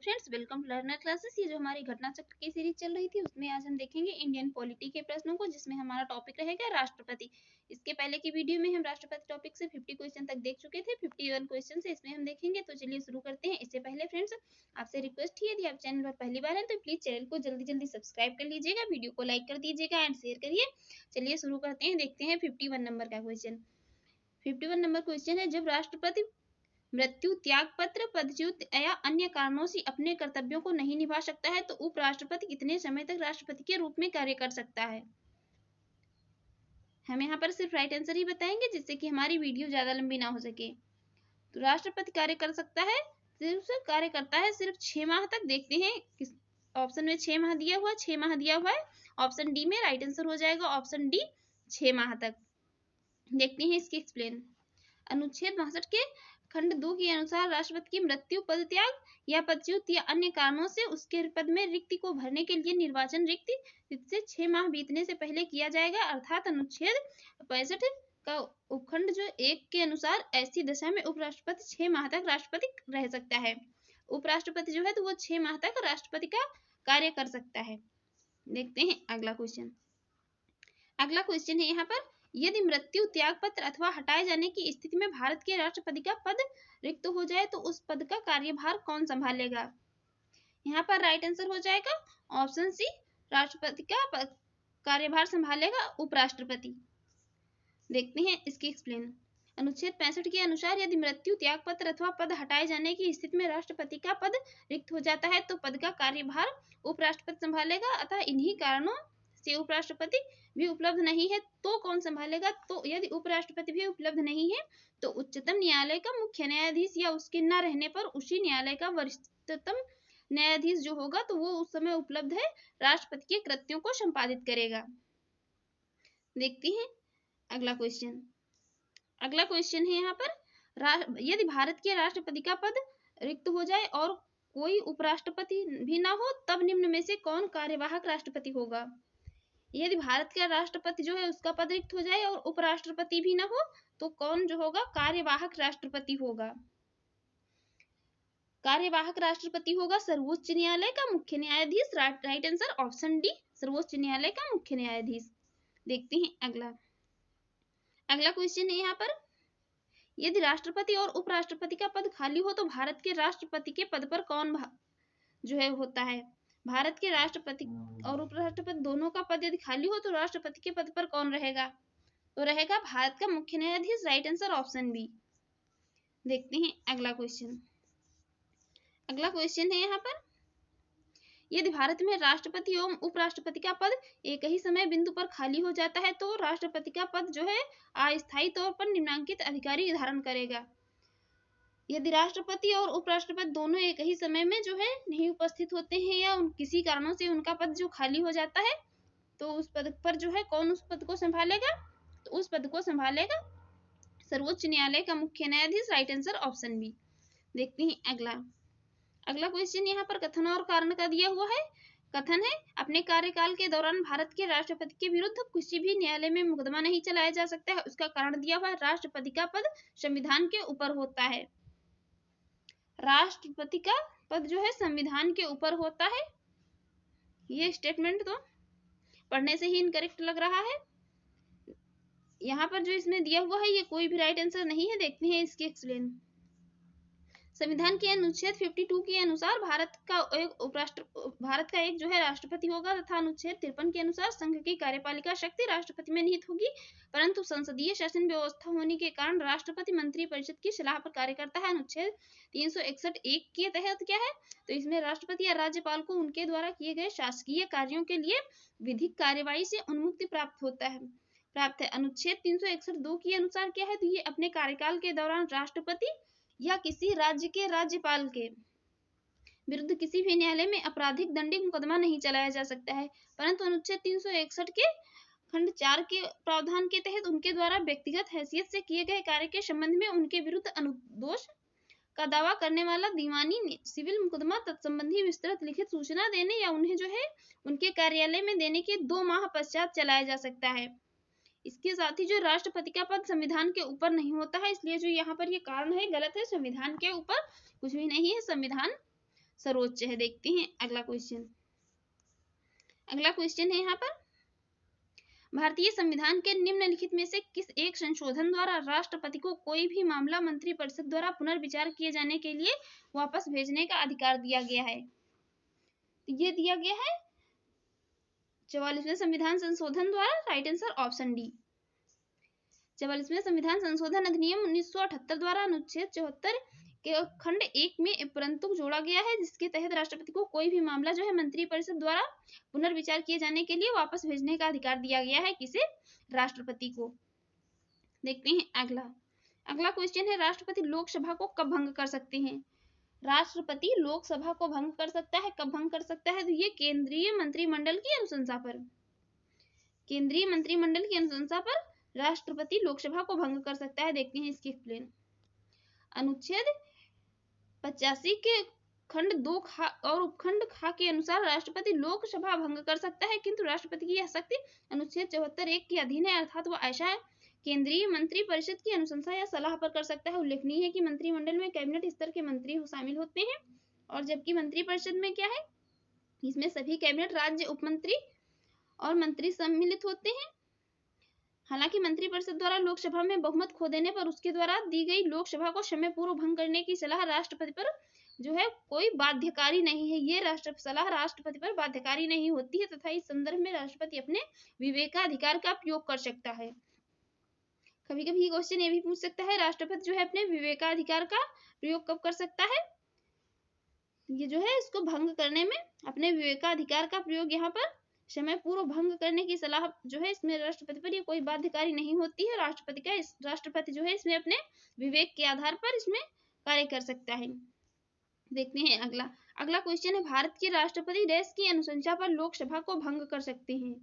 Friends, welcome to learner classes. ये जो हमारी घटना चक्र की सीरीज चल रही थी उसमें आज हम देखेंगे इंडियन पॉलिटी के प्रश्नों को, जिसमें हमारा टॉपिक रहेगा राष्ट्रपति। इसके पहले की वीडियो में हम राष्ट्रपति टॉपिक से 50 क्वेश्चन तक देख चुके थे। 51 क्वेश्चन से इसमें हम देखेंगे, तो चलिए शुरू करते हैं। इससे पहले फ्रेंड्स, आपसे रिक्वेस्ट है, यदि आप चैनल पर पहली बार हैं तो प्लीज चैनल को जल्दी जल्दी सब्सक्राइब कर लीजिएगा, वीडियो को लाइक कर दीजिएगा एंड शेयर करिए। चलिए शुरू करते हैं, देखते हैं 51 नंबर का क्वेश्चन। 51 नंबर क्वेश्चन है, जब राष्ट्रपति मृत्यु, त्याग पत्र, पदच्युत या अन्य कारणों से अपने कर्तव्यों को नहीं निभा सकता है तो उपराष्ट्रपति कितने समय तक राष्ट्रपति के रूप में कार्य कर सकता है। हम यहाँ पर सिर्फ राइट आंसर ही बताएंगे, जिससे कि हमारी वीडियो ज्यादा लंबी ना हो सके। तो राष्ट्रपति कार्य कर सकता है, कार्य करता है सिर्फ 6 माह तक। देखते हैं किस ऑप्शन में 6 माह दिया हुआ है। 6 माह दिया हुआ है, ऑप्शन डी में राइट आंसर हो जाएगा, ऑप्शन डी 6 माह तक। देखते हैं इसकी एक्सप्लेन। अनुच्छेद 62 के खंड 2 के अनुसार राष्ट्रपति की मृत्यु, पदत्याग या पदच्युत या अन्य कारणों से उसके पद में रिक्ति को भरने के लिए निर्वाचन रिक्ति से 6 माह बीतने से पहले किया जाएगा। अर्थात अनुच्छेद 65 का उपखंड जो 1 के अनुसार ऐसी दशा में उपराष्ट्रपति 6 माह तक राष्ट्रपति रह सकता है। उपराष्ट्रपति जो है तो वो 6 माह तक राष्ट्रपति का कार्य कर सकता है। देखते हैं अगला क्वेश्चन। अगला क्वेश्चन है यहाँ पर, यदि मृत्यु, त्याग पत्र अथवा हटाए जाने की स्थिति में भारत के राष्ट्रपति का पद रिक्त हो जाए तो उस पद का कार्यभार कौन संभालेगा। यहाँ पर राइट आंसर हो जाएगा ऑप्शन सी, राष्ट्रपति का कार्यभार संभालेगा उपराष्ट्रपति। देखते हैं इसकी एक्सप्लेन। अनुच्छेद 65 के अनुसार यदि मृत्यु, त्याग पत्र अथवा पद हटाए जाने की स्थिति में राष्ट्रपति का पद रिक्त हो जाता है तो पद का कार्यभार उपराष्ट्रपति संभालेगा। अतः इन्हीं कारणों से उपराष्ट्रपति भी उपलब्ध नहीं है तो कौन संभालेगा। तो यदि उपराष्ट्रपति भी उपलब्ध नहीं है तो उच्चतम न्यायालय का मुख्य न्यायाधीश या उसके न रहने पर उसी न्यायालय का वरिष्ठतम न्यायाधीश जो होगा तो वो उस समय उपलब्ध है, राष्ट्रपति के कृत्यों को संपादित करेगा। देखते हैं अगला क्वेश्चन। अगला क्वेश्चन है यहाँ पर, यदि भारत के राष्ट्रपति का पद रिक्त हो जाए और कोई उपराष्ट्रपति भी ना हो तब निम्न में से कौन कार्यवाहक राष्ट्रपति होगा। यदि भारत का राष्ट्रपति जो है उसका पद रिक्त हो जाए और उपराष्ट्रपति भी ना हो तो कौन जो होगा कार्यवाहक राष्ट्रपति होगा। कार्यवाहक राष्ट्रपति होगा सर्वोच्च न्यायालय का मुख्य न्यायाधीश। राइट आंसर ऑप्शन डी, सर्वोच्च न्यायालय का मुख्य न्यायाधीश। देखते हैं अगला क्वेश्चन है यहाँ पर, यदि राष्ट्रपति और उपराष्ट्रपति का पद खाली हो तो भारत के राष्ट्रपति के पद पर कौन जो है होता है। भारत के राष्ट्रपति और उपराष्ट्रपति दोनों का पद यदि खाली हो तो राष्ट्रपति के पद पर कौन रहेगा, तो रहेगा भारत का मुख्य न्यायाधीश। Right answer option B. देखते हैं अगला क्वेश्चन। अगला क्वेश्चन है यहाँ पर, यदि भारत में राष्ट्रपति एवं उपराष्ट्रपति का पद एक ही समय बिंदु पर खाली हो जाता है तो राष्ट्रपति का पद जो है अस्थायी तौर पर निम्नलिखित अधिकारी धारण करेगा। यदि राष्ट्रपति और उपराष्ट्रपति दोनों एक ही समय में जो है नहीं उपस्थित होते हैं या किसी कारणों से उनका पद जो खाली हो जाता है तो उस पद पर जो है कौन उस पद को संभालेगा, तो उस पद को संभालेगा सर्वोच्च न्यायालय का मुख्य न्यायाधीश। Right answer option B. देखते हैं अगला क्वेश्चन यहाँ पर कथन और कारण का दिया हुआ है। कथन है, अपने कार्यकाल के दौरान भारत के राष्ट्रपति के विरुद्ध किसी भी न्यायालय में मुकदमा नहीं चलाया जा सकता है। उसका कारण दिया हुआ है, राष्ट्रपति का पद संविधान के ऊपर होता है। राष्ट्रपति का पद जो है संविधान के ऊपर होता है। ये स्टेटमेंट तो पढ़ने से ही इनकरेक्ट लग रहा है। यहाँ पर जो इसमें दिया हुआ है ये कोई भी राइट आंसर नहीं है। देखते हैं इसकी एक्सप्लेन। संविधान के अनुच्छेद 52 के अनुसार भारत का एक जो है राष्ट्रपति होगा तथा अनुच्छेद 53 के अनुसार संघ की कार्यपालिका शक्ति राष्ट्रपति में निहित होगी, परंतु संसदीय शासन व्यवस्था होने के कारण राष्ट्रपति मंत्रिपरिषद की सलाह पर कार्य करता है। अनुच्छेद 361 के तहत क्या है, तो इसमें राष्ट्रपति या राज्यपाल को उनके द्वारा किए गए शासकीय कार्यों के लिए विधिक कार्यवाही से उन्मुक्ति प्राप्त है। अनुच्छेद 361(2) के अनुसार क्या है, तो ये अपने कार्यकाल के दौरान राष्ट्रपति या किसी राज्य के राज्यपाल के विरुद्ध किसी भी न्यायालय में आपराधिक दंडिक मुकदमा नहीं चलाया जा सकता है, परंतु अनुच्छेद 361 के खंड 4 के प्रावधान के तहत उनके द्वारा व्यक्तिगत हैसियत से किए गए कार्य के संबंध में उनके विरुद्ध अनुदोष का दावा करने वाला दीवानी सिविल मुकदमा तत्संबंधी विस्तृत लिखित सूचना देने या उन्हें जो है उनके कार्यालय में देने के 2 माह पश्चात चलाया जा सकता है। इसके साथ ही जो राष्ट्रपति का पद संविधान के ऊपर नहीं होता है, इसलिए जो यहाँ पर ये कारण है गलत है। संविधान के ऊपर कुछ भी नहीं है, संविधान सर्वोच्च है। देखते हैं अगला क्वेश्चन। अगला क्वेश्चन है यहाँ पर, भारतीय संविधान के निम्नलिखित में से किस एक संशोधन द्वारा राष्ट्रपति को कोई भी मामला मंत्रिपरिषद द्वारा पुनर्विचार किए जाने के लिए वापस भेजने का अधिकार दिया गया है? ये दिया गया है 44वें संविधान संशोधन द्वारा। Right answer option D. 44वें संविधान संशोधन अधिनियम 1978 द्वारा अनुच्छेद 74 के खंड 1 में परंतु जोड़ा गया है, जिसके तहत राष्ट्रपति को कोई भी मामला जो है मंत्रिपरिषद द्वारा पुनर्विचार किए जाने के लिए वापस भेजने का अधिकार दिया गया है। किसे? राष्ट्रपति को। देखते हैं अगला क्वेश्चन है, राष्ट्रपति लोकसभा को कब भंग कर सकते हैं? राष्ट्रपति लोकसभा को भंग कर सकता है, कब भंग कर सकता है? तो ये केंद्रीय मंत्रिमंडल की अनुशंसा पर, केंद्रीय मंत्रिमंडल की अनुशंसा पर राष्ट्रपति लोकसभा को भंग कर सकता है। देखते हैं इसकी एक्सप्लेन। अनुच्छेद 85 के खंड 2 खा और उपखंड खा के अनुसार राष्ट्रपति लोकसभा भंग कर सकता है, किंतु राष्ट्रपति की यह शक्ति अनुच्छेद 74(1) के अधीन है, अर्थात वह ऐसा केंद्रीय मंत्रिपरिषद की अनुशंसा या सलाह पर कर सकता है। उल्लेखनीय है कि मंत्रिमंडल में कैबिनेट स्तर के मंत्री शामिल होते हैं, और जबकि मंत्रिपरिषद में क्या है, इसमें सभी कैबिनेट राज्य उपमंत्री और मंत्री सम्मिलित होते हैं। हालांकि मंत्रिपरिषद द्वारा लोकसभा में बहुमत खो देने पर उसके द्वारा दी गई लोकसभा को समय पूर्व भंग करने की सलाह राष्ट्रपति पर जो है कोई बाध्यकारी नहीं है। ये सलाह राष्ट्रपति पर बाध्यकारी नहीं होती है, तथा इस संदर्भ में राष्ट्रपति अपने विवेकाधिकार का प्रयोग कर सकता है। कभी कभी क्वेश्चन ये भी पूछ सकता है, राष्ट्रपति जो है अपने विवेकाधिकार का प्रयोग कब कर सकता है? ये जो है इसको भंग करने में अपने विवेकाधिकार का प्रयोग यहाँ पर समय पूर्व भंग करने की सलाह जो है इसमें राष्ट्रपति पर ये कोई बाध्यकारी नहीं होती है। राष्ट्रपति जो है इसमें अपने विवेक के आधार पर इसमें कार्य कर सकता है। देखते हैं अगला क्वेश्चन है, भारत के राष्ट्रपति देश की अनुशंसा पर लोकसभा को भंग कर सकते हैं।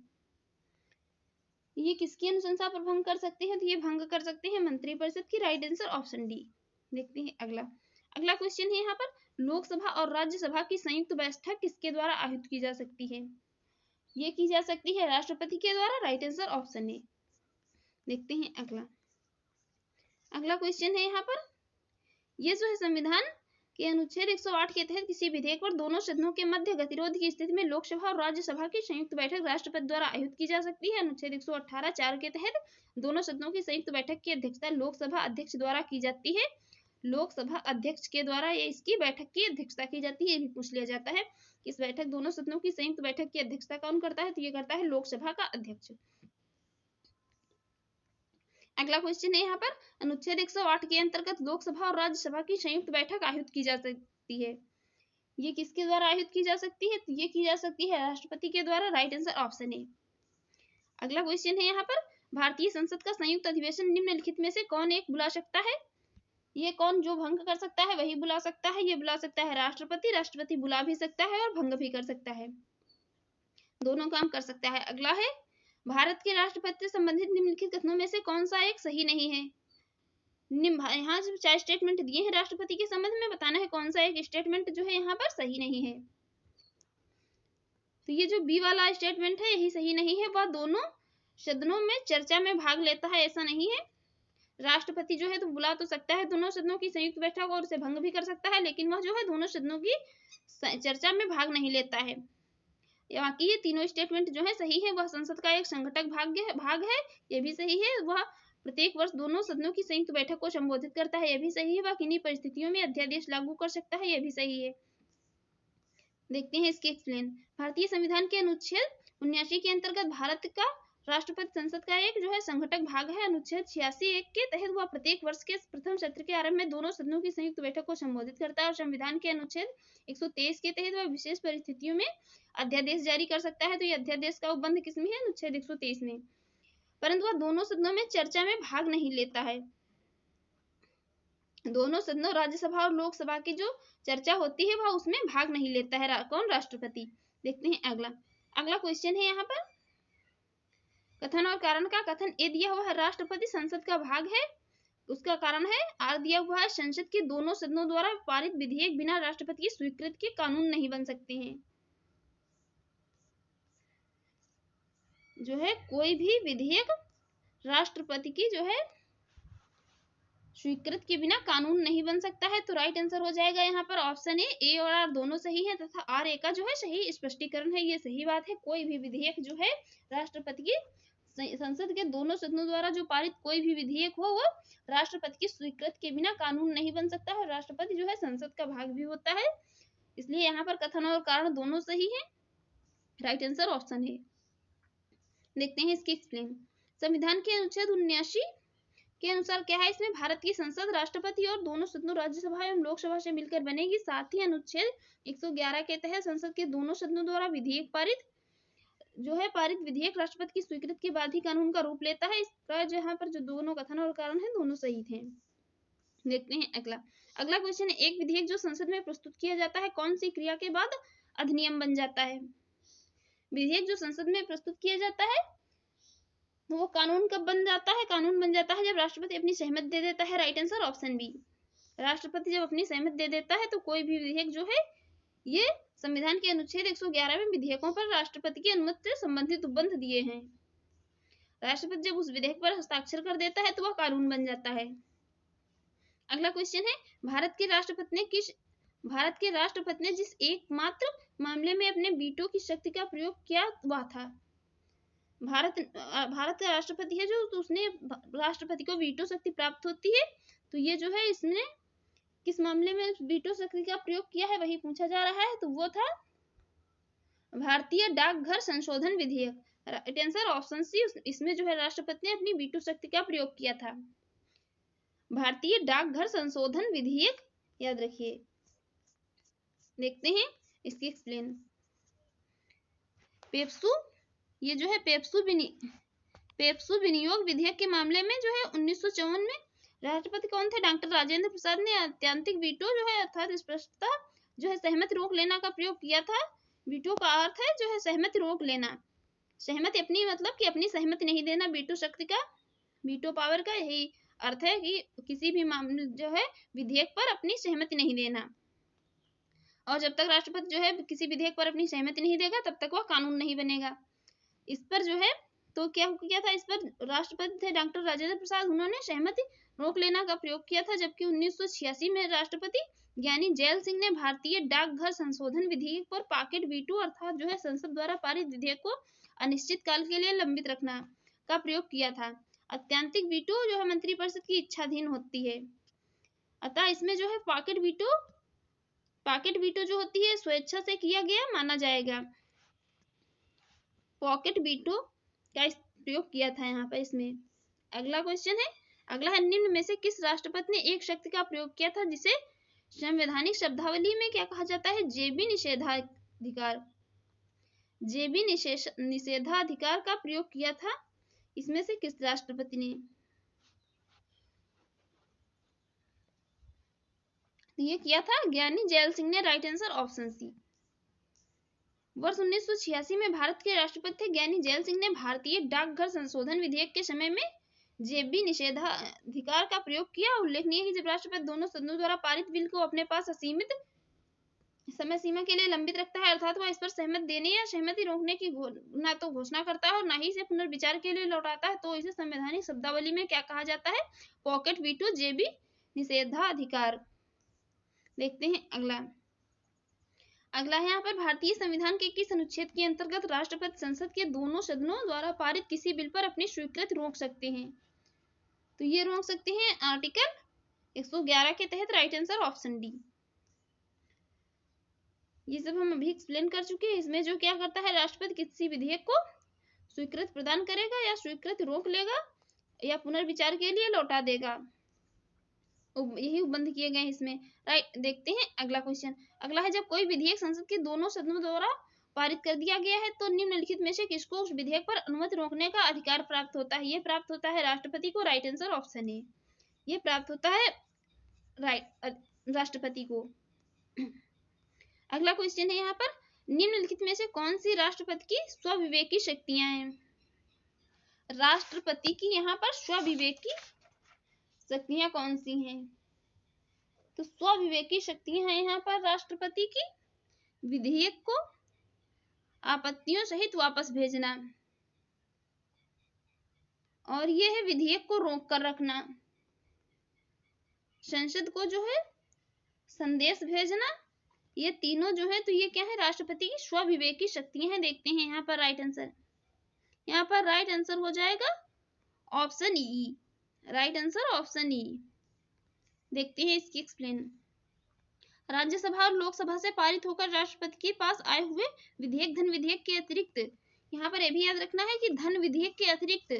ये किसकी अनुशंसा पर भंग कर सकते हैं? तो ये भंग कर सकते हैं मंत्रिपरिषद की। Right answer option D. देखते हैं अगला क्वेश्चन है यहाँ पर, लोकसभा और राज्यसभा की संयुक्त बैठक किसके द्वारा आयोजित की जा सकती है? ये की जा सकती है राष्ट्रपति के द्वारा। राइट आंसर ऑप्शन ए। देखते हैं अगला क्वेश्चन है यहाँ पर, ये जो है संविधान के अनुच्छेद 108 के तहत किसी विधेयक पर दोनों सदनों के मध्य गतिरोध की स्थिति में लोकसभा और राज्यसभा की संयुक्त बैठक राष्ट्रपति द्वारा आयोजित की जा सकती है। अनुच्छेद 118(4) के तहत दोनों सदनों की संयुक्त बैठक की अध्यक्षता लोकसभा अध्यक्ष द्वारा की जाती है। लोकसभा अध्यक्ष के द्वारा ये इसकी बैठक की अध्यक्षता की जाती है। ये भी पूछ लिया जाता है कि इस बैठक दोनों सदनों की संयुक्त बैठक की अध्यक्षता कौन करता है? तो ये करता है लोकसभा का अध्यक्ष। अगला क्वेश्चन है यहाँ पर, अनुच्छेद 108 के अंतर्गत लोकसभा और राज्यसभा की संयुक्त बैठक आयोजित की जा सकती है। ये किसके द्वारा आयोजित की जा सकती है? तो ये की जा सकती है राष्ट्रपति के द्वारा। राइट आंसर ऑप्शन ए। अगला क्वेश्चन है यहाँ पर, भारतीय संसद का संयुक्त अधिवेशन निम्नलिखित में से कौन एक बुला सकता है? ये कौन जो भंग कर सकता है वही बुला सकता है। ये बुला सकता है राष्ट्रपति बुला भी सकता है और भंग भी कर सकता है, दोनों काम कर सकता है। अगला है, भारत के राष्ट्रपति से संबंधित निम्नलिखित कथनों में से कौन सा एक सही नहीं है? यहाँ जो 4 स्टेटमेंट दिए हैं राष्ट्रपति के संबंध में, बताना है कौन सा एक स्टेटमेंट जो है यहाँ पर सही नहीं है। तो ये जो बी वाला स्टेटमेंट है यही सही नहीं है। वह दोनों सदनों में चर्चा में भाग लेता है ऐसा नहीं है। राष्ट्रपति जो है तो बुला तो सकता है दोनों सदनों की संयुक्त बैठक और उसे भंग भी कर सकता है, लेकिन वह जो है दोनों सदनों की चर्चा में भाग नहीं लेता है। बाकी ये तीनों स्टेटमेंट जो है सही है। वह संसद का एक संघटक भाग है, ये भी सही है। वह प्रत्येक वर्ष दोनों सदनों की संयुक्त बैठक को संबोधित करता है, यह भी सही है। वह किन्हीं परिस्थितियों में अध्यादेश लागू कर सकता है, यह भी सही है। देखते हैं इसके एक्सप्लेन। भारतीय संविधान के अनुच्छेद 79 के अंतर्गत भारत का राष्ट्रपति संसद का एक जो है संघटक भाग है। अनुच्छेद 86(1) के तहत वह प्रत्येक वर्ष के प्रथम सत्र के आरंभ में दोनों सदनों की संयुक्त बैठक को संबोधित करता है, और संविधान के अनुच्छेद 123 के तहत वह विशेष परिस्थितियों में अध्यादेश जारी कर सकता है। तो ये अध्यादेश का उपबंध किसमें है? अनुच्छेद 123 में। परंतु वह दोनों सदनों में चर्चा में भाग नहीं लेता है। दोनों सदनों राज्यसभा और लोकसभा की जो चर्चा होती है वह उसमें भाग नहीं लेता है। कौन? राष्ट्रपति। देखते हैं अगला क्वेश्चन है यहाँ पर, कथन और कारण का कथन ए दिया हुआ है, राष्ट्रपति संसद का भाग है, उसका कारण है आर दिया हुआ है, संसद के दोनों सदनों द्वारा पारित विधेयक बिना राष्ट्रपति की स्वीकृति के कानून नहीं बन सकते हैं। जो है कोई भी विधेयक राष्ट्रपति की जो है स्वीकृत के बिना कानून नहीं बन सकता है। तो राइट आंसर हो जाएगा यहाँ पर ऑप्शन ए और आर दोनों सही है तथा आर ए का जो है सही स्पष्टीकरण है। ये सही बात है। कोई भी विधेयक जो है राष्ट्रपति की संसद के दोनों सदनों द्वारा जो पारित कोई भी विधेयक हो वो राष्ट्रपति की स्वीकृत के बिना कानून नहीं बन सकता है। राष्ट्रपति जो है संसद का भाग भी होता है, इसलिए यहाँ पर कथन और कारण दोनों सही है। राइट आंसर ऑप्शन है। देखते हैं इसकी एक्सप्लेन। संविधान के अनुच्छेद 79 के अनुसार क्या है इसमें, भारत की संसद राष्ट्रपति और दोनों सदनों राज्यसभा एवं लोकसभा से मिलकर बनेगी। साथ ही अनुच्छेद 111 के तहत संसद के दोनों सदनों द्वारा विधेयक पारित विधेयक राष्ट्रपति की स्वीकृति के बाद ही कानून का रूप लेता है। इसका यहाँ पर जो दोनों कथन और कारण है दोनों सही थे। देखते हैं अगला क्वेश्चन है, एक विधेयक जो संसद में प्रस्तुत किया जाता है कौन सी क्रिया के बाद अधिनियम बन जाता है। विधेयक जो संसद में प्रस्तुत किया जाता है तो वो कानून कब बन जाता है, कानून बन जाता है जब राष्ट्रपति अपनी सहमति दे देता है। Right answer option B. राष्ट्रपति जब अपनी सहमति दे देता है तो कोई भी विधेयक जो है ये संविधान के अनुच्छेद 111 में विधेयकों पर राष्ट्रपति की अनुमति से संबंधित उपबंध दिए हैं। राष्ट्रपति जब उस विधेयक पर हस्ताक्षर कर देता है तो वह कानून बन जाता है। अगला क्वेश्चन है, भारत के राष्ट्रपति ने जिस एकमात्र मामले में अपने वीटो की शक्ति का प्रयोग किया वह था। भारत का राष्ट्रपति है जो, तो उसने राष्ट्रपति को वीटो शक्ति प्राप्त होती है। तो ये जो है इसने किस मामले में वीटो शक्ति का प्रयोग किया है वही पूछा जा रहा है। तो वो था भारतीय डाकघर संशोधन विधेयक। Right answer option C. इसमें जो है राष्ट्रपति ने अपनी वीटो शक्ति का प्रयोग किया था। भारतीय डाकघर संशोधन विधेयक याद रखिए। देखते हैं इसकी एक्सप्लेन। पेप्सू, ये जो है पेप्सू विनियोग विधेयक के मामले में जो है 1954 में राष्ट्रपति कौन थे, डॉक्टर राजेंद्र प्रसाद ने आत्यंतिक वीटो जो है अर्थात स्पष्टता जो है सहमति रोक लेना का प्रयोग किया था। वीटो का अर्थ है जो है सहमति रोक लेना, सहमति अपनी मतलब कि अपनी सहमति नहीं देना। वीटो शक्ति का, वीटो पावर का यही अर्थ है कि किसी भी मामले जो है विधेयक पर अपनी सहमति नहीं देना। और जब तक राष्ट्रपति जो है किसी विधेयक पर अपनी सहमति नहीं देगा तब तक वह कानून नहीं बनेगा। इस पर जो है तो क्या किया था, इस पर राष्ट्रपति थे डॉक्टर राजेंद्र प्रसाद, उन्होंने सहमति रोक लेना का प्रयोग किया था। जबकि 1986 में राष्ट्रपति ज्ञानी जैल सिंह ने भारतीय डाकघर संशोधन विधेयक पर पॉकेट वीटो अर्थात जो है संसद द्वारा पारित विधेयक को अनिश्चित काल के लिए लंबित रखना का प्रयोग किया था। आत्यंतिक वीटो जो है मंत्रिपरिषद की इच्छाधीन होती है। अतः इसमें जो है पॉकेट वीटो जो होती है स्वेच्छा से किया गया माना जाएगा। पॉकेट वीटो का प्रयोग किया था यहाँ पर इसमें। अगला क्वेश्चन है, अगला है निम्न में से किस राष्ट्रपति ने एक शक्ति का प्रयोग किया था जिसे संवैधानिक शब्दावली में क्या कहा जाता है, जेबी निषेधाधिकार। जेबी निषेधाधिकार का प्रयोग किया था इसमें से किस राष्ट्रपति ने, ये किया था ज्ञानी जैल सिंह ने। Right answer option C. वर्ष 1986 में भारत के राष्ट्रपति थे ज्ञानी जैल सिंह ने भारतीय डाकघर संशोधन विधेयक के समय में जेबी निषेधाधिकार का प्रयोग किया। उल्लेखनीय है कि जब राष्ट्रपति दोनों सदनों द्वारा पारित बिल को अपने पास असीमित समय सीमा के लिए लंबित रखता है अर्थात वह इस पर सहमति देने या सहमति रोकने की ना तो घोषणा करता है और ना ही इसे पुनर्विचार के लिए लौटाता है, तो इसे संवैधानिक शब्दावली में क्या कहा जाता है, पॉकेट वीटो, जेबी निषेधाधिकार। देखते हैं अगला है यहाँ पर भारतीय संविधान के किस अनुच्छेद के अंतर्गत राष्ट्रपति संसद के दोनों सदनों द्वारा पारित किसी बिल पर अपनी स्वीकृति रोक सकते हैं। तो ये रोक सकते हैं आर्टिकल 111 के तहत। Right answer option D. ये सब हम अभी एक्सप्लेन कर चुके हैं। इसमें जो क्या करता है, राष्ट्रपति किसी विधेयक को स्वीकृति प्रदान करेगा या स्वीकृति रोक लेगा या पुनर्विचार के लिए लौटा देगा, यही उपबंध किए गए इसमें। राइट, देखते हैं अगला क्वेश्चन। अगला है, जब कोई विधेयक संसद के दोनों सदनों द्वारा पारित कर दिया गया है तो निम्नलिखित में से किसको उस विधेयक पर अनुमति रोकने का अधिकार प्राप्त होता है। ये प्राप्त होता है राष्ट्रपति को। राइट आंसर ऑप्शन ए। ये प्राप्त होता है राष्ट्रपति को। अगला क्वेश्चन है यहाँ पर, निम्नलिखित में से कौन सी राष्ट्रपति की स्वविवेकी शक्तियां हैं। राष्ट्रपति की यहाँ पर स्वविवेकी शक्तियां कौन सी हैं, तो स्वविवेकी शक्तियां हैं यहाँ पर राष्ट्रपति की विधेयक को आपत्तियों सहित वापस भेजना, और यह है विधेयक को रोक कर रखना। संसद को जो है संदेश भेजना, ये तीनों जो है तो ये क्या है, राष्ट्रपति की स्वविवेकी शक्तियां हैं। देखते हैं यहाँ पर राइट आंसर, यहाँ पर राइट आंसर हो जाएगा option E. Right answer option E. देखते हैं इसकी एक्सप्लेन। राज्यसभा और लोकसभा से पारित होकर राष्ट्रपति के पास आए हुए विधेयक धन विधेयक के अतिरिक्त, यहाँ पर यह भी याद रखना है कि धन विधेयक के अतिरिक्त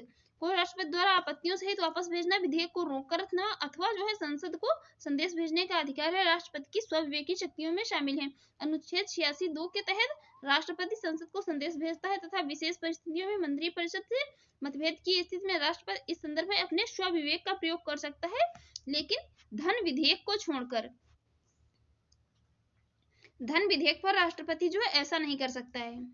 को राष्ट्रपति द्वारा आपत्तियों सहित वापस भेजना, विधेयक को रोक रखना अथवा जो है संसद को संदेश भेजने का अधिकार है, राष्ट्रपति की स्वविवेकी शक्तियों में शामिल है। अनुच्छेद 86(2) के तहत राष्ट्रपति संसद को संदेश भेजता है तथा विशेष परिस्थितियों में मंत्रिपरिषद से मतभेद की स्थिति में राष्ट्रपति इस संदर्भ में अपने स्वविवेक का प्रयोग कर सकता है, लेकिन धन विधेयक को छोड़कर। धन विधेयक पर राष्ट्रपति जो है ऐसा नहीं कर सकता है।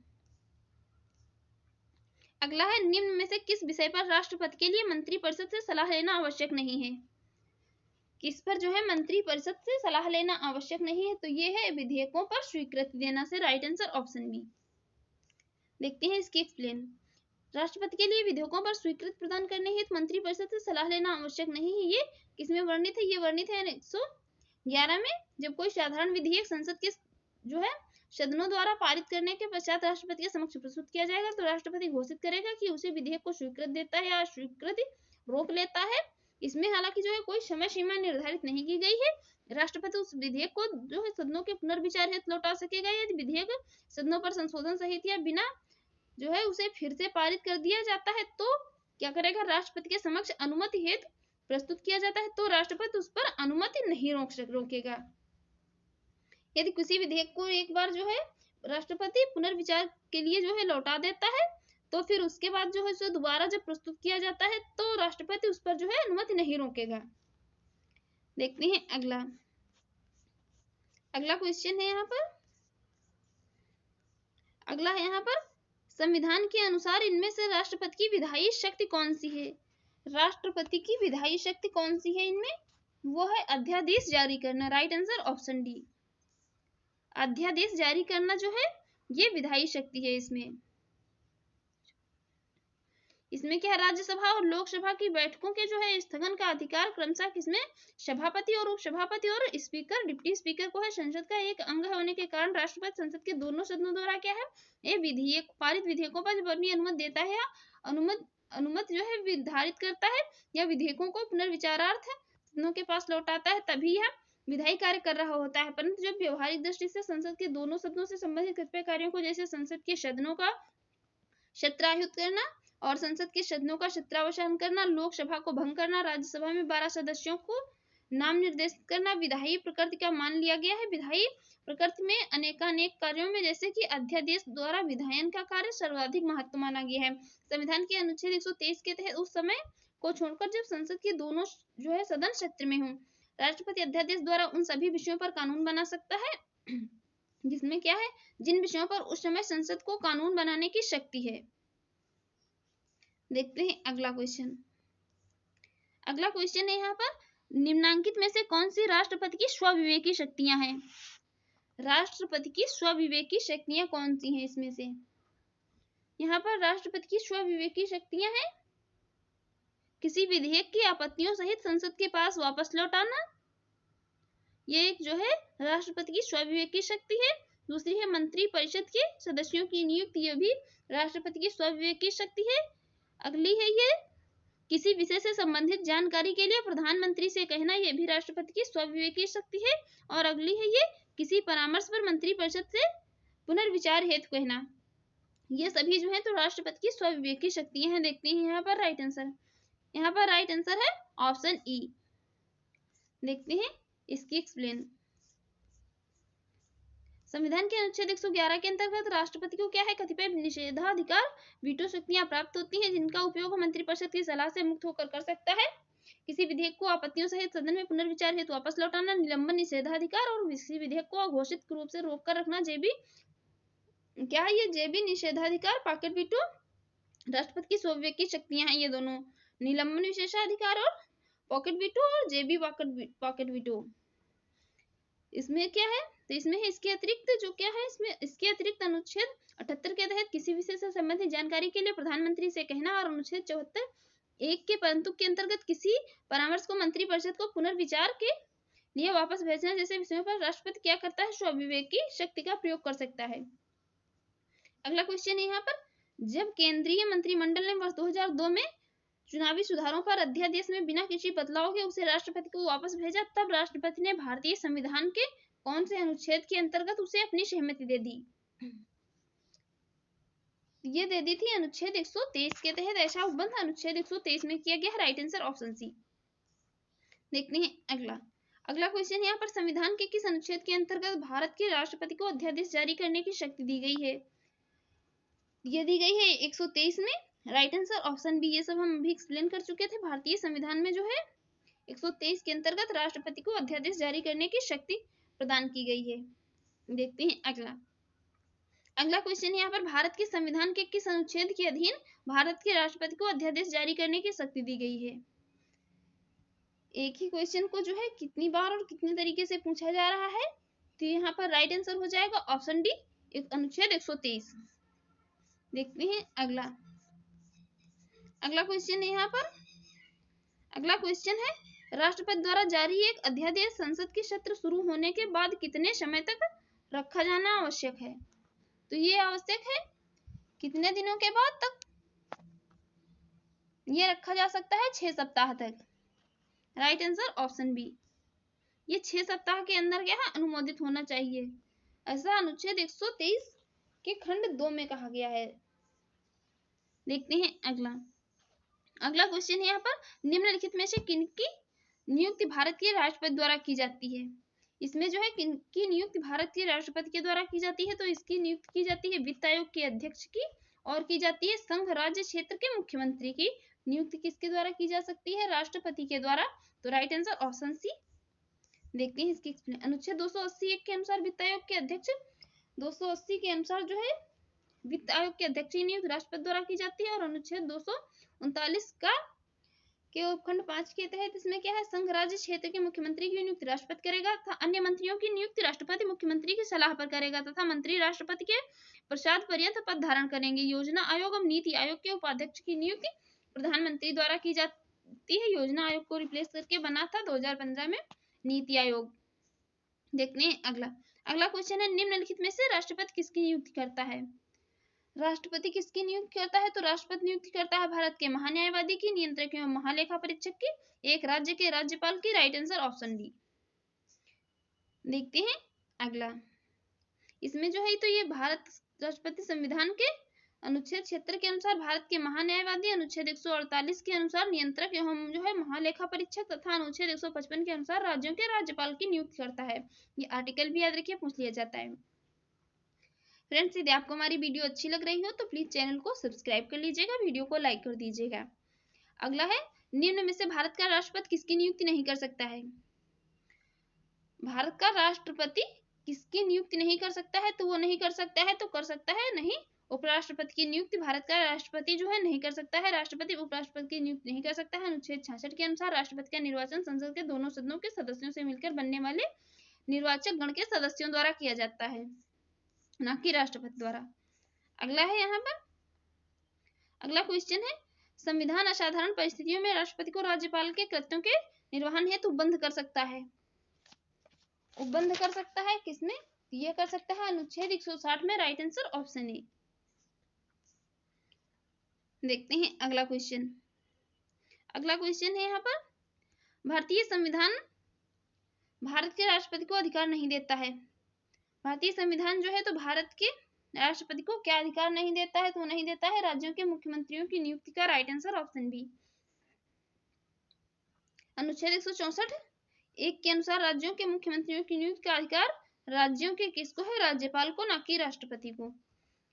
अगला है, निम्न में से किस विषय पर राष्ट्रपति के लिए मंत्रिपरिषद से सलाह लेना आवश्यक नहीं है? किस पर जो है मंत्रिपरिषद से सलाह लेना आवश्यक नहीं है? तो ये है विधेयकों पर स्वीकृति देना से राइट आंसर ऑप्शन बी। देखते हैं इसकी एक्सप्लेन। राष्ट्रपति के लिए विधेयकों पर स्वीकृति प्रदान करने हेतु मंत्रिपरिषद से सलाह लेना आवश्यक नहीं है। ये किसमें वर्णित है? ये वर्णित है 111 में। जब कोई साधारण विधेयक संसद के जो है सदनों द्वारा पारित करने के पश्चात राष्ट्रपति के समक्ष प्रस्तुत किया जाएगा तो राष्ट्रपति घोषित करेगा कि उसे विधेयक को स्वीकृत देता है या स्वीकृति रोक लेता है। इसमें हालांकि जो है कोई समय सीमा निर्धारित नहीं की गई है। राष्ट्रपति उस विधेयक को जो है सदनों के पुनर्विचार हेतु लौटा सकेगा यदि विधेयक सदनों पर संशोधन सहित या बिना जो है उसे फिर से पारित कर दिया जाता है तो क्या करेगा, राष्ट्रपति के समक्ष अनुमति हेतु प्रस्तुत किया जाता है तो राष्ट्रपति उस पर अनुमति नहीं रोकेगा। यदि किसी विधेयक को एक बार जो है राष्ट्रपति पुनर्विचार के लिए जो है लौटा देता है तो फिर उसके बाद जो है उसे दोबारा जब प्रस्तुत किया जाता है तो राष्ट्रपति उस पर जो है अनुमति नहीं रोकेगा। देखते हैं अगला क्वेश्चन है यहाँ पर। अगला है यहाँ पर, संविधान के अनुसार इनमें से राष्ट्रपति की विधायी शक्ति कौन सी है? राष्ट्रपति की विधायी शक्ति कौन सी है इनमें? वो है अध्यादेश जारी करना। Right answer option D. अध्यादेश जारी करना जो है ये विधायी शक्ति है। इसमें क्या है, राज्यसभा और लोकसभा की बैठकों के जो है स्थगन का अधिकार क्रमशः किसमें? सभापति और उपसभापति और स्पीकर डिप्टी स्पीकर को है। संसद का एक अंग होने के कारण राष्ट्रपति संसद के दोनों सदनों द्वारा क्या है, ये विधेयक पारित विधेयकों पर जब अपनी अनुमति देता है या अनुमति जो है निर्धारित करता है या विधेयकों को पुनर्विचारार्थ सदनों के पास लौटाता है तभी यह विधायी कार्य कर रहा होता है। परंतु जब व्यवहारिक दृष्टि से संसद के दोनों सदनों से संबंधित कतिपय कार्यों को जैसे संसद के सदनों का सत्रायुत करना और संसद के सदनों का सत्रावसान करना, लोकसभा को भंग करना, राज्यसभा में 12 सदस्यों को नाम निर्देशित करना विधायी प्रकृति का मान लिया गया है। विधायी प्रकृति में अनेकानेक कार्यों में जैसे कि अध्यादेश द्वारा विधायन का कार्य सर्वाधिक महत्व माना गया है। संविधान के अनुच्छेद 123 के तहत उस समय को छोड़कर जब संसद के दोनों जो है सदन सत्र में हों, राष्ट्रपति अध्यादेश द्वारा उन सभी विषयों पर कानून बना सकता है जिसमें क्या है, जिन विषयों पर उस समय संसद को कानून बनाने की शक्ति है। देखते हैं अगला क्वेश्चन। अगला क्वेश्चन है यहाँ पर, निम्नांकित में से कौन सी राष्ट्रपति की स्वविवेकी शक्तियां हैं? राष्ट्रपति की स्वविवेकी शक्तियां कौन सी हैं इसमें से? यहाँ पर राष्ट्रपति की स्वविवेकी शक्तियां हैं किसी विधेयक की आपत्तियों सहित संसद के पास वापस लौटाना, ये एक जो है राष्ट्रपति की स्वविवेकी शक्ति है। दूसरी है मंत्रिपरिषद के सदस्यों की नियुक्ति, यह भी राष्ट्रपति की स्वविवेकी शक्ति है। अगली है ये किसी विषय से संबंधित जानकारी के लिए प्रधानमंत्री से कहना, यह भी राष्ट्रपति की स्वविवेकी शक्ति है। और अगली है ये किसी परामर्श पर मंत्रिपरिषद से पुनर्विचार हेतु कहना। ये सभी जो है तो राष्ट्रपति की स्वविवेकी शक्तियां हैं। देखते हैं यहाँ पर राइट आंसर। यहाँ पर राइट आंसर है ऑप्शन ई। देखते हैं इसकी एक्सप्लेन। संविधान के अनुच्छेद 111 के अंतर्गत राष्ट्रपति को क्या है, कतिपय निषेधाधिकार वीटो शक्तियां प्राप्त होती हैं जिनका उपयोग मंत्रिपरिषद की सलाह से मुक्त होकर कर सकता है। किसी विधेयक को आपत्तियों सहित सदन में पुनर्विचार हेतु वापस लौटाना, निलंबन निषेधाधिकार और किसी विधेयक को अघोषित रूप से रोक कर रखना, जेबी क्या है, ये जेबी निषेधाधिकार पॉकेट वीटो राष्ट्रपति की स्वविवेकी शक्तियां हैं। ये दोनों निलंबन विशेषाधिकार और पॉकेट वीटो और जेबी पॉकेट वीटो। इसमें क्या है, तो इसमें है इसके अतिरिक्त जो क्या है, इसमें इसके अतिरिक्त अनुच्छेद 78 के तहत किसी विषय से संबंधित जानकारी के लिए प्रधानमंत्री से कहना और अनुच्छेद 74 1 के परंतु के अंतर्गत किसी परामर्श को मंत्रिपरिषद को पुनर्विचार के लिए वापस भेजना जैसे विषयों पर राष्ट्रपति क्या करता है, स्वविवेक की शक्ति का प्रयोग कर सकता है। अगला क्वेश्चन है यहाँ पर, जब केंद्रीय मंत्रिमंडल ने वर्ष 2002 में चुनावी सुधारों पर अध्यादेश में बिना किसी बदलाव के उसे राष्ट्रपति को वापस भेजा, तब राष्ट्रपति ने भारतीय संविधान के कौन से अनुच्छेद के अंतर्गत उसे अपनी सहमति दे दी? ये दे दी थी अनुच्छेद 123 के तहत। ऐसा उपबंध अनुच्छेद 123 में किया गया है। Right answer option C. देखते हैं अगला क्वेश्चन यहाँ पर, संविधान के किस अनुच्छेद के अंतर्गत भारत के राष्ट्रपति को अध्यादेश जारी करने की शक्ति दी गई है? ये दी गई है 123 में। Right answer option B. ये सब हम अभी एक्सप्लेन कर चुके थे। भारतीय संविधान में जो है 123 के अंतर्गत राष्ट्रपति को अध्यादेश जारी करने की शक्ति प्रदान की गई है। देखते हैं अगला क्वेश्चन यहाँ पर, भारत के संविधान के किस अनुच्छेद के अधीन भारत के राष्ट्रपति को अध्यादेश जारी करने की शक्ति दी गई है? एक ही क्वेश्चन को जो है कितनी बार और कितने तरीके से पूछा जा रहा है, तो यहाँ पर राइट आंसर हो जाएगा ऑप्शन डी, अनुच्छेद 123। देखते हैं अगला क्वेश्चन है यहाँ पर। अगला क्वेश्चन है, राष्ट्रपति द्वारा जारी एक अध्यादेश संसद के सत्र शुरू होने के बाद कितने समय तक रखा जाना आवश्यक है? तो ये आवश्यक है कितने दिनों के बाद तक ये रखा जा सकता है? 6 सप्ताह तक। Right answer option B. ये 6 सप्ताह के अंदर क्या है, अनुमोदित होना चाहिए। ऐसा अनुच्छेद 123 के खंड 2 में कहा गया है। देखते हैं अगला क्वेश्चन है यहाँ पर, निम्नलिखित में से किनकी नियुक्ति भारत के राष्ट्रपति द्वारा की जाती है? इसमें जो है किनकी नियुक्ति भारत के राष्ट्रपति के द्वारा की जाती है? तो इसकी नियुक्ति की जाती है वित्त आयोग के अध्यक्ष की, और की जाती है संघ राज्य क्षेत्र के मुख्यमंत्री की। नियुक्ति किसके द्वारा की जा सकती है? राष्ट्रपति के द्वारा। तो राइट आंसर ऑप्शन सी। देखते हैं इसकी एक्सप्लेन। अनुच्छेद 280 के अनुसार वित्त आयोग के अध्यक्ष 280 के अनुसार जो है वित्त आयोग के अध्यक्ष की नियुक्ति राष्ट्रपति द्वारा की जाती है। और अनुच्छेद 239 के उपखंड 5 के तहत इसमें क्या है, संघ राज्य क्षेत्र के मुख्यमंत्री की नियुक्ति राष्ट्रपति करेगा तथा अन्य मंत्रियों की नियुक्ति राष्ट्रपति मुख्यमंत्री की सलाह पर करेगा तथा मंत्री राष्ट्रपति के प्रसाद पर्यंत पद धारण करेंगे। योजना आयोग और नीति आयोग के उपाध्यक्ष की नियुक्ति प्रधानमंत्री द्वारा की जाती है। योजना आयोग को रिप्लेस करके बना था 2015 में नीति आयोग। देखते हैं अगला क्वेश्चन है, निम्नलिखित में से राष्ट्रपति किसकी नियुक्ति करता है? राष्ट्रपति किसकी नियुक्ति करता है? तो राष्ट्रपति नियुक्ति करता है भारत के महान्यायवादी की, नियंत्रक एवं महालेखा परीक्षक की, एक राज्य के राज्यपाल की। Right answer option D. देखते हैं अगला। इसमें जो है तो ये भारत राष्ट्रपति संविधान के अनुच्छेद 76 के अनुसार भारत के महान्यायवादी, अनुच्छेद 148 के अनुसार नियंत्रक एवं जो है महालेखा परीक्षक तथा अनुच्छेद 155 के अनुसार राज्यों के राज्यपाल की नियुक्ति करता है। ये आर्टिकल भी याद रखिए, पूछ लिया जाता है। फ्रेंड्स, यदि आपको हमारी वीडियो अच्छी लग रही हो तो प्लीज चैनल को सब्सक्राइब कर लीजिएगा, वीडियो को लाइक कर दीजिएगा। अगला है, निम्न में से भारत का राष्ट्रपति किसकी नियुक्ति नहीं कर सकता है? भारत का राष्ट्रपति किसकी नियुक्ति नहीं कर सकता है? तो वो नहीं कर सकता है तो कर सकता है नहीं, उपराष्ट्रपति की नियुक्ति भारत का राष्ट्रपति जो है नहीं कर सकता है। राष्ट्रपति उपराष्ट्रपति की नियुक्ति नहीं कर सकता है। अनुच्छेद 66 के अनुसार राष्ट्रपति का निर्वाचन संसद के दोनों सदनों के सदस्यों से मिलकर बनने वाले निर्वाचक गण के सदस्यों द्वारा किया जाता है, ना कि राष्ट्रपति द्वारा। अगला है यहाँ पर अगला क्वेश्चन है, संविधान असाधारण परिस्थितियों में राष्ट्रपति को राज्यपाल के कृत्यों के निर्वहन हेतु उपबंध कर सकता है। उपबंध कर सकता है किसमें? यह कर सकता है अनुच्छेद 160 में। राइट आंसर ऑप्शन ए। देखते हैं अगला क्वेश्चन है यहाँ पर, भारतीय संविधान भारत के राष्ट्रपति को अधिकार नहीं देता है। भारतीय संविधान जो है तो भारत के राष्ट्रपति को क्या अधिकार नहीं देता है? तो नहीं देता है राज्यों के मुख्यमंत्रियों की नियुक्ति का। Right answer option B. अनुच्छेद 164 1 के अनुसार राज्यों के मुख्यमंत्रियों की नियुक्ति का अधिकार राज्यों के किसको है? राज्यपाल को, ना कि राष्ट्रपति को।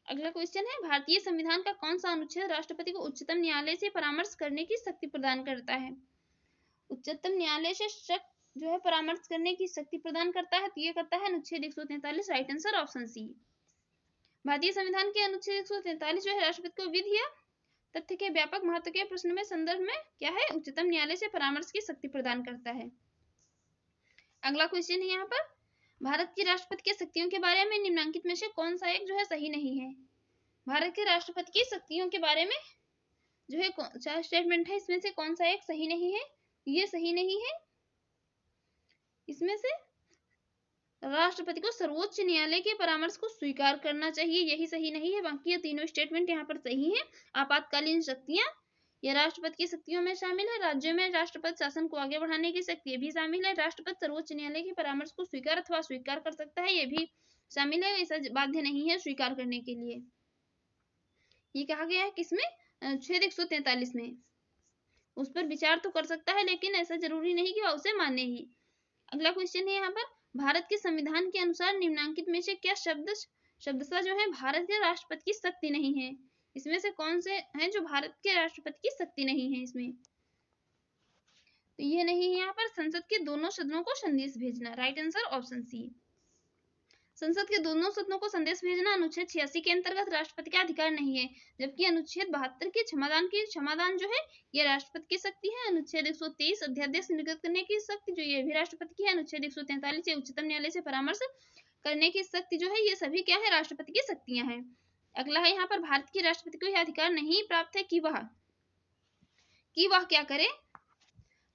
अगला क्वेश्चन है, भारतीय संविधान का कौन सा अनुच्छेद राष्ट्रपति को उच्चतम न्यायालय से परामर्श करने की शक्ति प्रदान करता है? उच्चतम न्यायालय से जो है परामर्श करने की शक्ति प्रदान करता है, तो ये करता है अनुच्छेद 143। Right answer option C. भारतीय संविधान के अनुच्छेद 143 जो है राष्ट्रपति को विधि या तथ्य के व्यापक महत्व के प्रश्न में संदर्भ में क्या है, उच्चतम न्यायालय से परामर्श की शक्ति प्रदान करता है। अगला क्वेश्चन है यहाँ पर, भारत की राष्ट्रपति की शक्तियों के बारे में निम्नलिखित में से कौन सा एक जो है सही नहीं है? भारत के राष्ट्रपति की शक्तियों के बारे में जो है 4 स्टेटमेंट है, इसमें से कौन सा एक सही नहीं है? ये सही नहीं है। इसमें से राष्ट्रपति को सर्वोच्च न्यायालय के परामर्श को स्वीकार करना चाहिए, यही सही नहीं है। बाकी ये तीनों स्टेटमेंट यहाँ पर सही है। आपातकालीन शक्तियां ये राष्ट्रपति की शक्तियों में शामिल है। राज्यों में राष्ट्रपति शासन को आगे बढ़ाने की शक्ति भी शामिल है। राष्ट्रपति सर्वोच्च न्यायालय के परामर्श को स्वीकार अथवा अस्वीकार कर सकता है, ये भी शामिल है। ऐसा बाध्य नहीं है स्वीकार करने के लिए। ये कहा गया है किसमें? अनुच्छेद 143 में। उस पर विचार तो कर सकता है, लेकिन ऐसा जरूरी नहीं कि वह उसे माने ही। अगला क्वेश्चन है यहाँ पर, भारत के संविधान के अनुसार निम्नलिखित में से क्या शब्दशः जो है भारत के राष्ट्रपति की शक्ति नहीं है? इसमें से कौन से हैं जो भारत के राष्ट्रपति की शक्ति नहीं है इसमें? तो ये नहीं है यहाँ पर, संसद के दोनों सदनों को संदेश भेजना। Right answer option C. संसद के दोनों सदनों को संदेश भेजना अनुच्छेद 86 के अंतर्गत राष्ट्रपति का अधिकार नहीं है, जबकि अनुच्छेद 72 के क्षमादान जो है ये राष्ट्रपति की शक्ति है। अनुच्छेद 123 अध्यादेश निर्गत करने की शक्ति जो ये भी राष्ट्रपति की है। अनुच्छेद 143 से उच्चतम न्यायालय से परामर्श करने की शक्ति जो है ये सभी क्या है? राष्ट्रपति की शक्तियां हैं। अगला है यहाँ पर, भारत के राष्ट्रपति को यह अधिकार नहीं प्राप्त है कि वह क्या करे?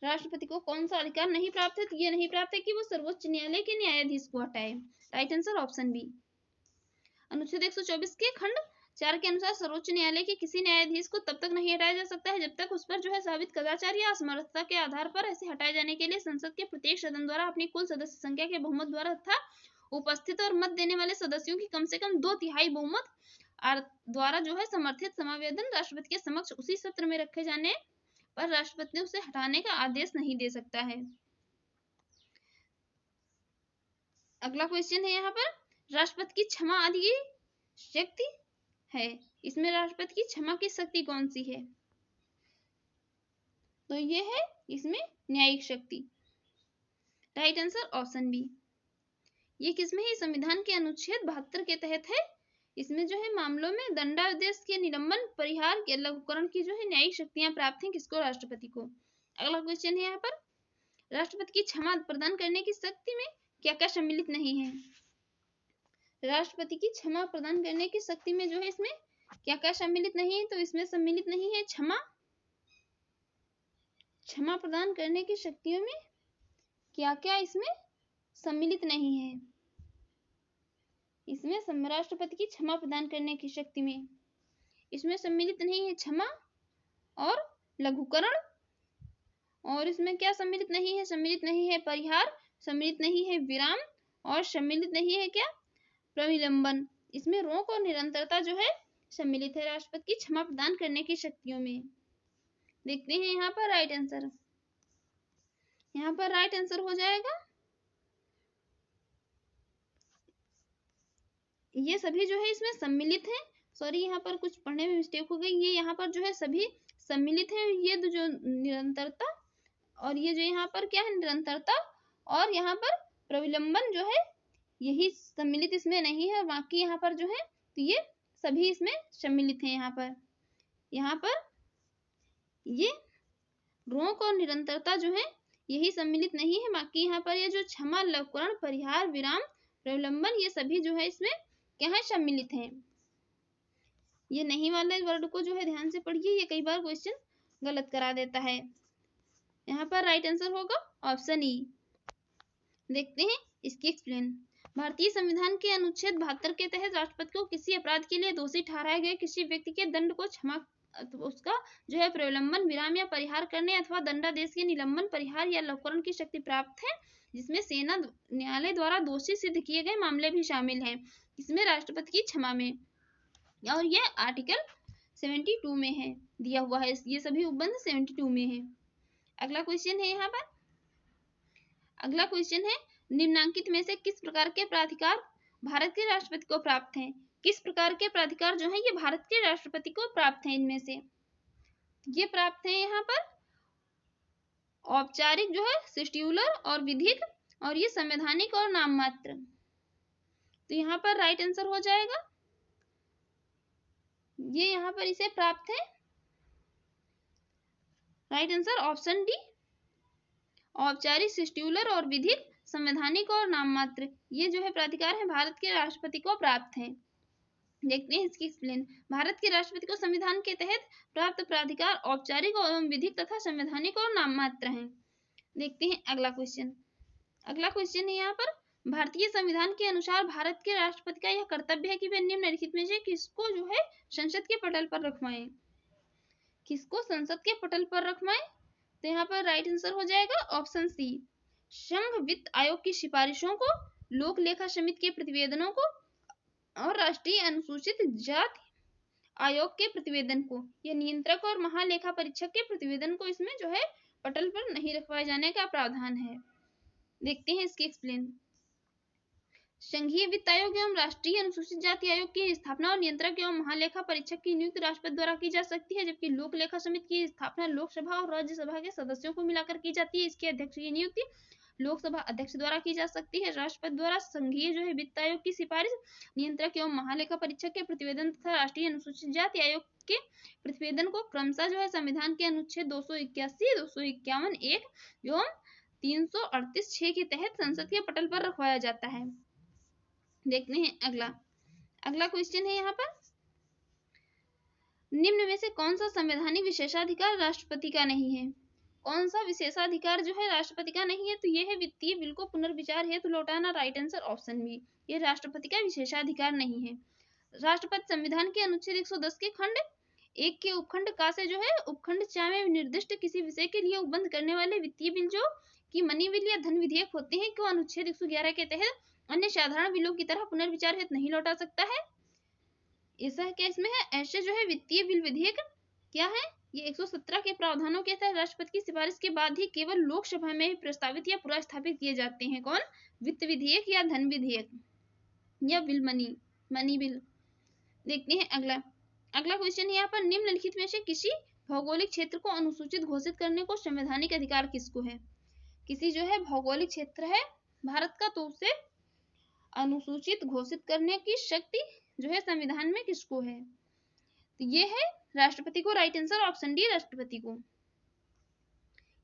राष्ट्रपति को कौन सा अधिकार नहीं प्राप्त है? तो ये नहीं प्राप्त है कि वो सर्वोच्च न्यायालय के न्यायाधीश को हटाए। Right answer option B. अनुच्छेद 124 के खंड 4 के अनुसार सर्वोच्च न्यायालय के किसी न्यायाधीश को तब तक नहीं हटाया जा सकता है जब तक उस पर जो है साबित कदाचार या असमर्थता के आधार पर ऐसे हटाए जाने के लिए संसद के प्रत्येक सदन द्वारा अपनी कुल सदस्य संख्या के बहुमत द्वारा तथा उपस्थित और मत देने वाले सदस्यों की कम से कम 2/3 बहुमत द्वारा जो है समर्थित समावेदन राष्ट्रपति के समक्ष उसी सत्र में रखे जाने पर राष्ट्रपति उसे हटाने का आदेश नहीं दे सकता है। अगला क्वेश्चन है यहाँ पर, राष्ट्रपति की क्षमा आदि की शक्ति है, इसमें राष्ट्रपति की क्षमा की शक्ति कौन सी है? तो ये है इसमें न्यायिक शक्ति। Right answer option B. ये किसमें है? संविधान के अनुच्छेद 72 के तहत है। इसमें जो है मामलों में दंडादेश के निलंबन, परिहार के लघुकरण की जो है न्यायिक शक्तियां प्राप्त हैं किसको? राष्ट्रपति को। अगला क्वेश्चन है यहाँ पर, राष्ट्रपति की क्षमा प्रदान करने की शक्ति में क्या क्या सम्मिलित नहीं है? राष्ट्रपति की क्षमा प्रदान करने की शक्ति में जो है इसमें क्या क्या सम्मिलित नहीं है? तो इसमें सम्मिलित नहीं है क्षमा प्रदान करने की शक्तियों में क्या क्या इसमें सम्मिलित नहीं है? इसमें राष्ट्रपति की क्षमा प्रदान करने की शक्ति में इसमें सम्मिलित नहीं है क्षमा और लघुकरण, और इसमें क्या सम्मिलित नहीं है? सम्मिलित नहीं है परिहार, सम्मिलित नहीं है विराम, और सम्मिलित नहीं है क्या? प्रविलंबन। इसमें रोक और निरंतरता जो है सम्मिलित है राष्ट्रपति की क्षमा प्रदान करने की शक्तियों में। देखते हैं यहाँ पर राइट आंसर। यहाँ पर राइट आंसर हो जाएगा ये सभी जो है इसमें सम्मिलित है। सॉरी, यहाँ पर कुछ पढ़ने में मिस्टेक हो गई। ये यहाँ पर जो है सभी सम्मिलित है। ये जो निरंतरता और ये जो यहाँ पर क्या है? निरंतरता, और यहाँ पर प्रविलंबन जो है यही सम्मिलित इसमें नहीं है, और बाकी यहाँ पर जो है तो ये सभी इसमें सम्मिलित है। यहाँ पर ये रोक और निरंतरता जो है यही सम्मिलित नहीं है। बाकी यहाँ पर ये जो क्षमा, लघुकरण, परिहार, विराम, प्रविलंबन ये सभी जो है इसमें क्या है? सम्मिलित हैं। ये नहीं वाले वर्ड को जो है ध्यान से पढ़िए, ये कई बार क्वेश्चन गलत करा देता है। यहाँ पर राइट आंसर होगा ऑप्शन ई। देखते हैं इसकी एक्सप्लेन। भारतीय संविधान के अनुच्छेद 72 के तहत राष्ट्रपति को किसी अपराध के लिए दोषी ठहराए गए किसी व्यक्ति के दंड को उसका जो है प्रलंबन, विराम या परिहार करने अथवा दंडादेश के निलंबन, परिहार या लघुकरण की शक्ति प्राप्त है, जिसमें सेना न्यायालय द्वारा दोषी सिद्ध किए गए मामले भी शामिल हैं। इसमें राष्ट्रपति की क्षमा में, और यह आर्टिकल 72 में है दिया हुआ है। ये सभी उपबंध 72 में है। अगला क्वेश्चन है यहाँ पर, अगला क्वेश्चन है निम्नांकित में से किस प्रकार के प्राधिकार भारत के राष्ट्रपति को प्राप्त हैं? किस प्रकार के प्राधिकार जो है ये भारत के राष्ट्रपति को प्राप्त हैं? इनमें से ये प्राप्त हैं यहाँ पर औपचारिक जो है, शिष्टयूलर और विधिक, और ये संवैधानिक और नाममात्र। तो यहाँ पर राइट आंसर हो जाएगा ये यहाँ पर इसे प्राप्त है। राइट आंसर ऑप्शन डी, औपचारिक, शिष्टयूलर और विधिक, संवैधानिक और नाममात्र, ये जो है प्राधिकार है भारत के राष्ट्रपति को प्राप्त हैं। देखते हैं इसकी एक्सप्लेन। भारत के राष्ट्रपति को संविधान के तहत प्राप्त प्राधिकार औपचारिक एवं विधिक तथा संवैधानिक और नाम मात्र हैं। देखते हैं अगला क्वेश्चन। अगला क्वेश्चन है यहाँ पर, भारतीय संविधान के अनुसार भारत के राष्ट्रपति का यह कर्तव्य है कि वे निम्नलिखित में से किसको जो है संसद के पटल पर रखवाएं। किसको संसद के पटल पर रखवाएं? तो यहाँ पर राइट आंसर हो जाएगा ऑप्शन सी, संघ वित्त आयोग की सिफारिशों को, लोक लेखा समिति के प्रतिवेदनों को और राष्ट्रीय अनुसूचित जाति आयोग के प्रतिवेदन को। यह नियंत्रक और महालेखा परीक्षक के प्रतिवेदन को इसमें जो है पटल पर नहीं रखवाए जाने का प्रावधान है। देखते हैं इसकी एक्सप्लेन। संघीय वित्त आयोग एवं राष्ट्रीय अनुसूचित जाति आयोग की स्थापना और नियंत्रक एवं महालेखा परीक्षक की नियुक्ति राष्ट्रपति द्वारा की जा सकती है, जबकि लोक लेखा समिति की स्थापना लोकसभा और राज्यसभा के सदस्यों को मिलाकर की जाती है। इसके अध्यक्ष की नियुक्ति लोकसभा अध्यक्ष द्वारा की जा सकती है। राष्ट्रपति द्वारा संघीय जो है वित्त आयोग की सिफारिश, नियंत्रक एवं महालेखा परीक्षक के प्रतिवेदन तथा राष्ट्रीय अनुसूचित जाति आयोग के प्रतिवेदन को क्रमशः जो है संविधान के अनुच्छेद 281, 251 1 एवं 338 6 के तहत संसद के पटल पर रखवाया जाता है। देखते हैं अगला क्वेश्चन है यहाँ पर, निम्न में से कौन सा संवैधानिक विशेषाधिकार राष्ट्रपति का नहीं है? कौन सा विशेषाधिकार जो है राष्ट्रपति का नहीं है? तो यह है वित्तीय बिल को पुनर्विचार हेतु लौटाना। राइट आंसर ऑप्शन बी, ये राष्ट्रपति का विशेषाधिकार नहीं है। राष्ट्रपति संविधान के अनुच्छेद 110 के खंड 1 के उपखंड का से जो है उपखंड 4 में निर्दिष्ट किसी विषय के लिए उपबंध करने वाले वित्तीय बिल जो कि मनी बिल या धन विधेयक होते हैं को अनुच्छेद 111 के तहत अन्य साधारण बिलों की तरह पुनर्विचार हेतु नहीं लौटा सकता है। ऐसा केस में है, ऐसे जो है वित्तीय बिल विधेयक क्या है, ये 117 के प्रावधानों के तहत राष्ट्रपति की सिफारिश के बाद ही केवल लोकसभा में प्रस्तावित या पूरा स्थापित किए जाते हैं। कौन? वित्त विधेयक या धन विधेयक या बिल मनी बिल। देखते हैं अगला क्वेश्चन यहाँ पर, निम्नलिखित में से किसी भौगोलिक क्षेत्र को अनुसूचित घोषित करने को संवैधानिक अधिकार किसको है? किसी जो है भौगोलिक क्षेत्र है भारत का, तो उसे अनुसूचित घोषित करने की शक्ति जो है संविधान में किसको है? तो ये है राष्ट्रपति को। राइट आंसर ऑप्शन डी, राष्ट्रपति को।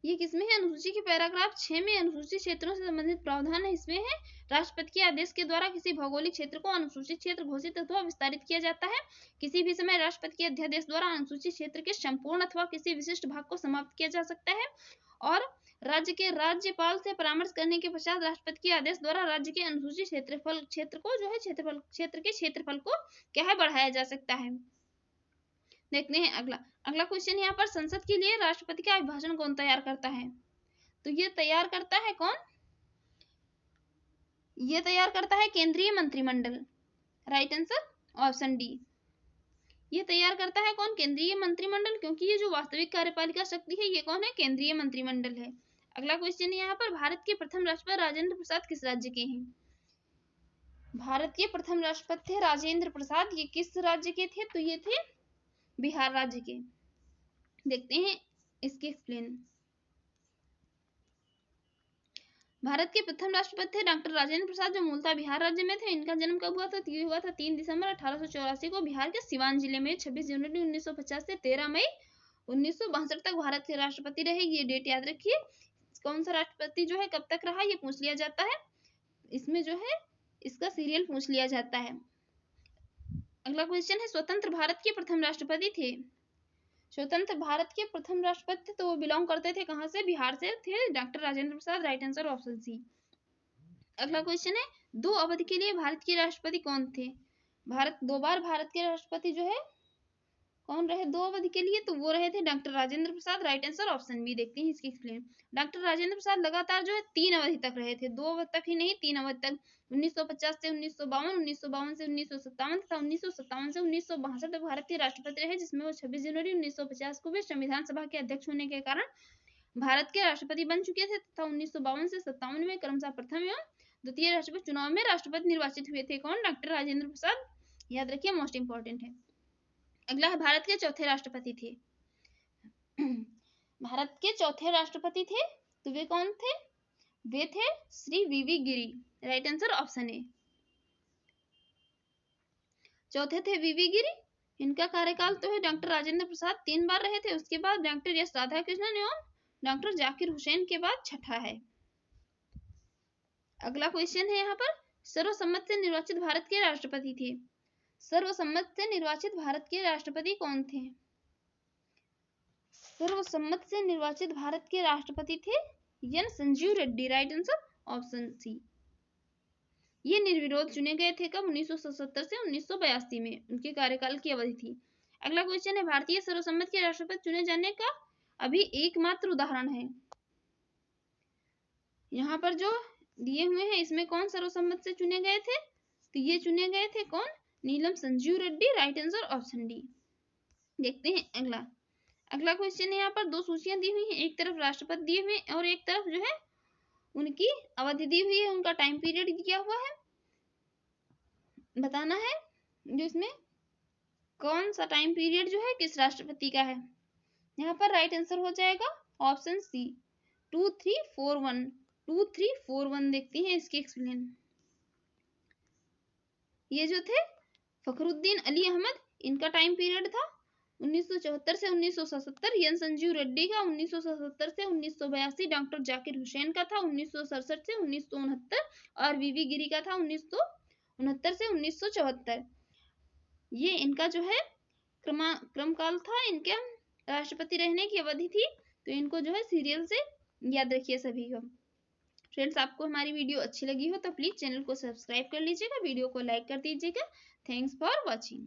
ये किसमें है? अनुसूची के पैराग्राफ 6 में अनुसूचित क्षेत्रों से संबंधित प्रावधान है। इसमें है राष्ट्रपति के आदेश के द्वारा किसी भौगोलिक क्षेत्र को अनुसूचित क्षेत्र घोषित अथवा विस्तारित किया जाता है। किसी भी समय राष्ट्रपति के अध्यादेश द्वारा अनुसूचित क्षेत्र के संपूर्ण अथवा किसी विशिष्ट भाग को समाप्त किया जा सकता है और राज्य के राज्यपाल से परामर्श करने के पश्चात राष्ट्रपति के आदेश द्वारा राज्य के अनुसूचित क्षेत्र को जो है क्षेत्र के क्षेत्रफल को क्या है बढ़ाया जा सकता है। देखते हैं अगला क्वेश्चन यहाँ पर, संसद के लिए राष्ट्रपति का अभिभाषण कौन तैयार करता है? तो ये तैयार करता है कौन? ये तैयार करता है केंद्रीय मंत्रिमंडल। राइट आंसर ऑप्शन डी, ये तैयार करता है कौन? केंद्रीय मंत्रिमंडल, क्योंकि ये जो वास्तविक कार्यपालिका शक्ति है ये कौन है? केंद्रीय मंत्रिमंडल है। अगला क्वेश्चन है यहाँ पर, भारत के प्रथम राष्ट्रपति राजेंद्र प्रसाद किस राज्य के हैं? भारत के प्रथम राष्ट्रपति थे राजेंद्र प्रसाद, ये किस राज्य के थे? तो ये थे बिहार राज्य के। देखते हैं इसकी एक्सप्लेन। भारत के प्रथम राष्ट्रपति थे डॉक्टर राजेंद्र प्रसाद, जो मूलतः बिहार राज्य में थे। इनका जन्म कब हुआ था? तो ये हुआ था 3 दिसंबर 1884 को बिहार के सिवान जिले में। 26 जनवरी 1950 से 13 मई 1962 तक भारत के राष्ट्रपति रहे। ये डेट याद रखिए। कौन सा राष्ट्रपति जो है कब तक रहा ये पूछ लिया जाता है, इसमें जो है इसका सीरियल पूछ लिया जाता है। अगला क्वेश्चन है, स्वतंत्र भारत के प्रथम राष्ट्रपति थे। स्वतंत्र भारत के प्रथम राष्ट्रपति थे तो वो बिलोंग करते थे कहां से? बिहार से थे, doctor Rajendra Prasad. Right answer option C. अगला क्वेश्चन है, 2 अवधि के लिए भारत के राष्ट्रपति कौन थे? 2 बार भारत के राष्ट्रपति जो है कौन रहे 2 अवधि के लिए? तो वो रहे थे doctor Rajendra Prasad. Right answer option B. देखते हैं इसकी एक्सप्लेन। डॉक्टर राजेंद्र प्रसाद लगातार जो है 3 अवधि तक रहे थे, 2 अवधि तक ही नहीं 3 अवधि तक। 1950 से 1952, 1952 से 1957 तथा 1957 से 1962 तक भारत के राष्ट्रपति रहे, जिसमें वो 26 जनवरी 1950 को भी संविधान सभा के अध्यक्ष होने के कारण भारत के राष्ट्रपति बन चुके थे तथा 1952 से 57 में क्रमशः प्रथम एवं द्वितीय राष्ट्रपति चुनाव में राष्ट्रपति निर्वाचित हुए थे। कौन? डॉक्टर राजेंद्र प्रसाद। याद रखिए, मोस्ट इंपॉर्टेंट है। अगला है, भारत के चौथे राष्ट्रपति थे। भारत के चौथे राष्ट्रपति थे तो वे कौन थे? वे थे Shri V V Giri. Right answer option A. चौथे थे वीवी गिरी। इनका कार्यकाल तो है डॉक्टर राजेंद्र प्रसाद 3 बार रहे थे, उसके बाद डॉक्टर एस राधाकृष्णन एवं डॉक्टर जाकिर हुसैन के बाद छठा है। अगला क्वेश्चन है यहाँ पर, सर्वसम्मत से निर्वाचित भारत के राष्ट्रपति थे। सर्वसम्मत से निर्वाचित भारत के राष्ट्रपति कौन थे? सर्वसम्मत से निर्वाचित भारत के राष्ट्रपति थे N Sanjiva Reddy. Right answer option C. ये निर्विरोध चुने गए थे कब? 1977 से 1982 में उनके कार्यकाल की अवधि थी। अगला क्वेश्चन है, भारतीय सर्वसम्मत के राष्ट्रपति चुने जाने का अभी एकमात्र उदाहरण है। यहाँ पर जो दिए हुए हैं इसमें कौन सर्वसम्मत से चुने गए थे? तो ये चुने गए थे कौन? Neelam Sanjiva Reddy. Right answer option D. देखते हैं अगला क्वेश्चन है। यहाँ पर दो सूचियां दी हुई हैं, एक तरफ राष्ट्रपति दिए हुए और एक तरफ जो है उनकी अवधि दी हुई है, उनका टाइम पीरियड दिया हुआ है। बताना है जो इसमें कौन सा टाइम पीरियड जो है किस राष्ट्रपति का है। यहाँ पर राइट आंसर हो जाएगा ऑप्शन सी 2341। 2341 देखते हैं इसके एक्सप्लेन। ये जो थे फखरुद्दीन अली अहमद, इनका टाइम पीरियड था 1974 से 1977। एन संजीव रेड्डी का 1977 से 1982। डॉक्टर जाकिर हुसैन का था 1967 से 1969 और वीवी गिरी का था 1969 से 1974। ये इनका जो है क्रमकाल था, इनके राष्ट्रपति रहने की अवधि थी। तो इनको जो है सीरियल से याद रखिए सभी को। फ्रेंड्स, आपको हमारी वीडियो अच्छी लगी हो तो प्लीज चैनल को सब्सक्राइब कर लीजिएगा, वीडियो को लाइक कर दीजिएगा। Thanks for watching.